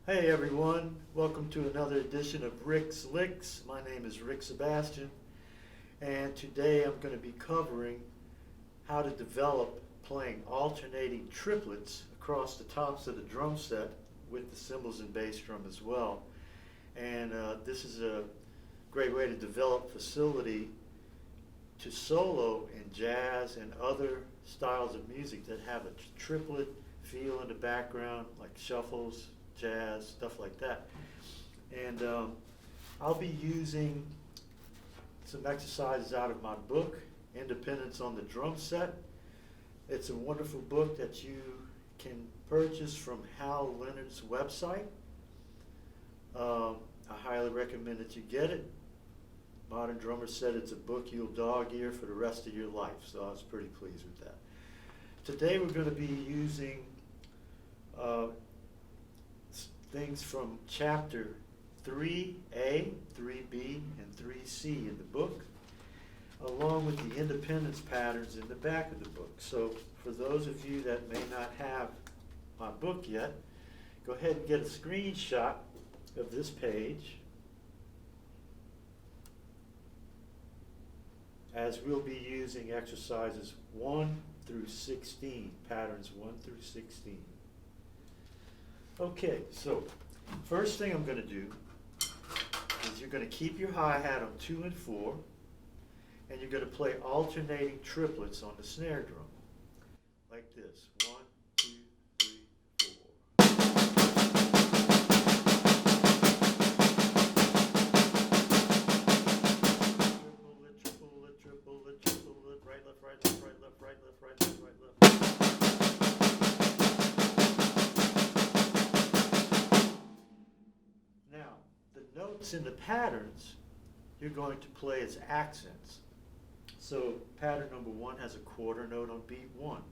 Hey everyone, welcome to another edition of Rick's Licks. My name is Rick Sebastian, and today I'm going to be covering how to develop playing alternating triplets across the tops of the drum set with the cymbals and bass drum as well. And this is a great way to develop facility to solo in jazz and other styles of music that have a triplet feel in the background, like shuffles, jazz, stuff like that. And I'll be using some exercises out of my book, Independence on the Drum Set. It's a wonderful book that you can purchase from Hal Leonard's website. I highly recommend that you get it. Modern Drummer said it's a book you'll dog ear for the rest of your life, so I was pretty pleased with that. Today we're going to be using things from chapter 3A, 3B, and 3C in the book, along with the independence patterns in the back of the book. So for those of you that may not have my book yet, go ahead and get a screenshot of this page, as we'll be using exercises 1 through 16, patterns 1 through 16. Okay, so first thing I'm going to do is you're going to keep your hi-hat on 2 and 4, and you're going to play alternating triplets on the snare drum, like this. 1, 2, 3, 4. Triplet, triplet, triplet, triplet, right, left, right, left, right, left, right, left, right, left, right, left. Notes in the patterns you're going to play as accents. So pattern number 1 has a quarter note on beat 1,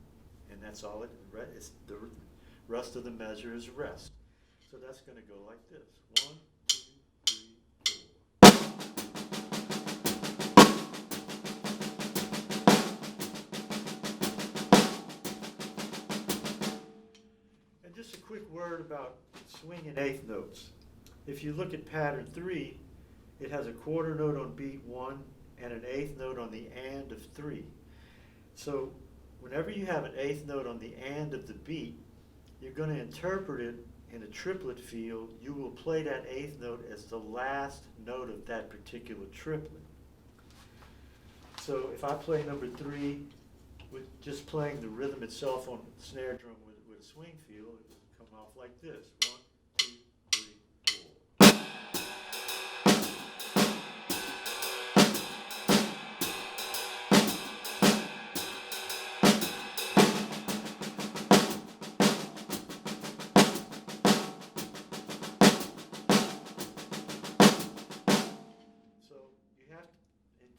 and that's all it is. The rest of the measure is rest. So that's going to go like this. 1, 2, 3, 4. And just a quick word about swing and eighth notes. If you look at pattern 3, it has a quarter note on beat 1 and an eighth note on the and of 3. So whenever you have an eighth note on the and of the beat, you're going to interpret it in a triplet feel. You will play that eighth note as the last note of that particular triplet. So if I play number 3 with just playing the rhythm itself on the snare drum with a swing feel, it will come off like this. 1, 2, 3, 4.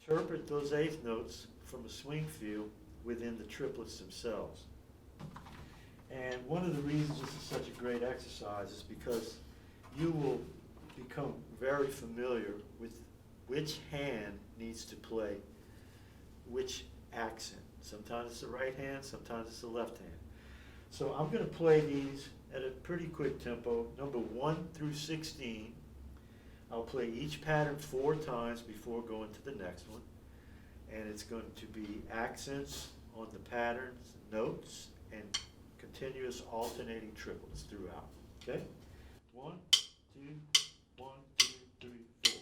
Interpret those eighth notes from a swing feel within the triplets themselves. And one of the reasons this is such a great exercise is because you will become very familiar with which hand needs to play which accent. Sometimes it's the right hand, sometimes it's the left hand. So I'm going to play these at a pretty quick tempo, number 1 through 16. I'll play each pattern 4 times before going to the next one, and it's going to be accents on the patterns, notes, and continuous alternating triplets throughout. Okay? 1, 2, 1, 2, 3, 4.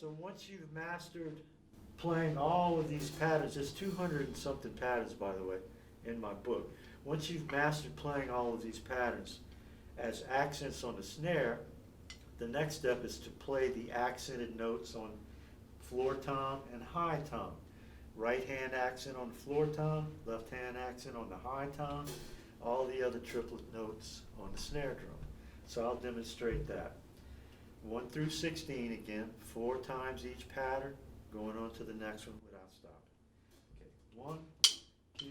so once you've mastered playing all of these patterns, there's 200 and something patterns, by the way, in my book. Once you've mastered playing all of these patterns as accents on the snare, the next step is to play the accented notes on floor tom and high tom. Right hand accent on the floor tom, left hand accent on the high tom, all the other triplet notes on the snare drum. So I'll demonstrate that. 1 through 16 again, 4 times each pattern, going on to the next one without stopping. Okay, 1, 2,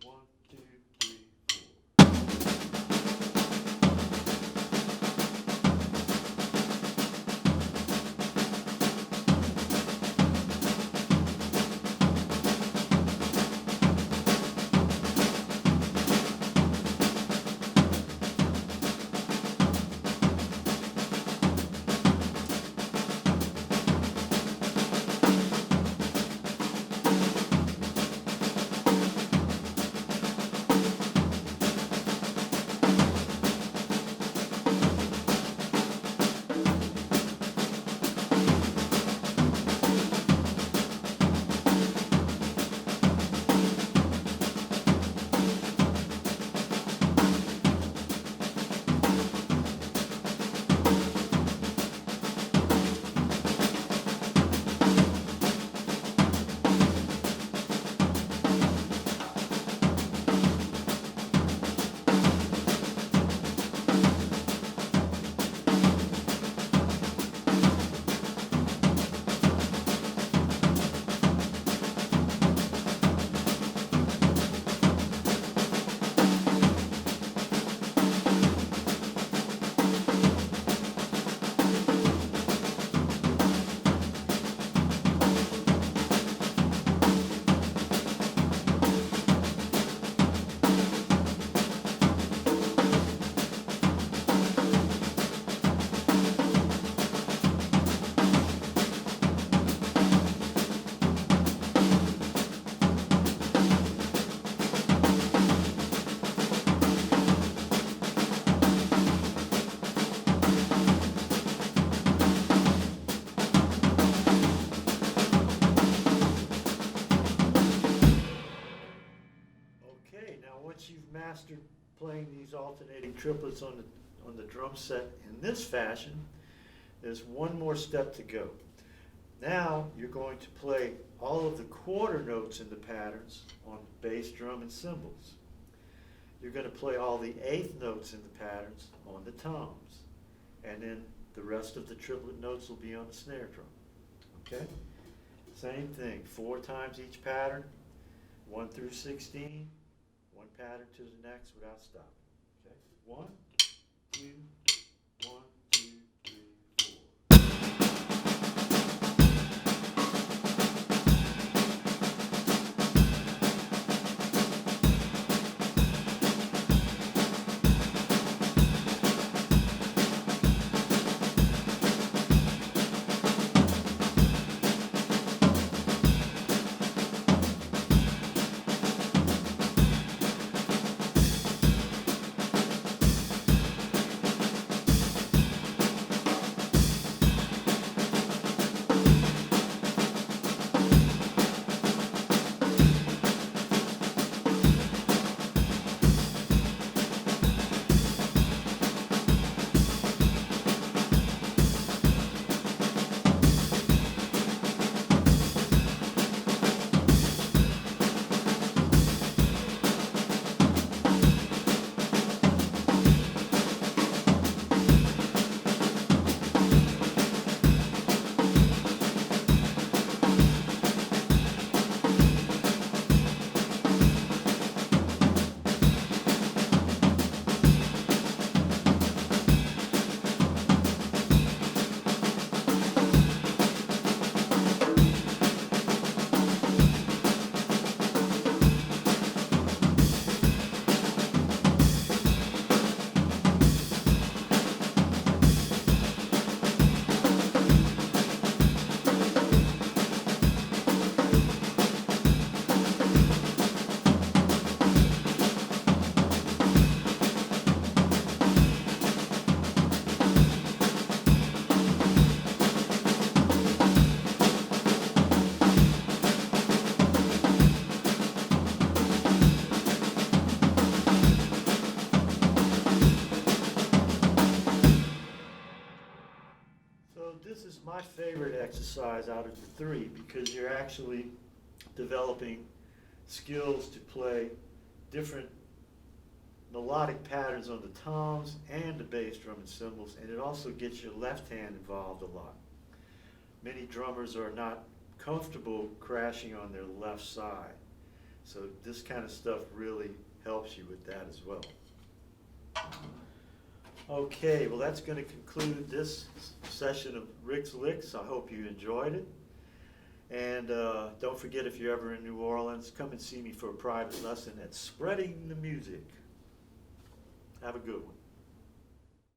1, 2, 3, 4. Once you've mastered playing these alternating triplets on the drum set in this fashion, there's one more step to go. Now you're going to play all of the quarter notes in the patterns on bass drum and cymbals. You're going to play all the eighth notes in the patterns on the toms. And then the rest of the triplet notes will be on the snare drum. Okay? Same thing, 4 times each pattern, 1 through 16, one pattern to the next without stopping. Okay? 1, 2, 1, 2, 3, 4. This is my favorite exercise out of the three because you're actually developing skills to play different melodic patterns on the toms and the bass drum and cymbals, and it also gets your left hand involved a lot. Many drummers are not comfortable crashing on their left side, so this kind of stuff really helps you with that as well. Okay, well that's going to conclude this session of Rick's Licks. I hope you enjoyed it. And don't forget, if you're ever in New Orleans, come and see me for a private lesson at Spreading the Music. Have a good one.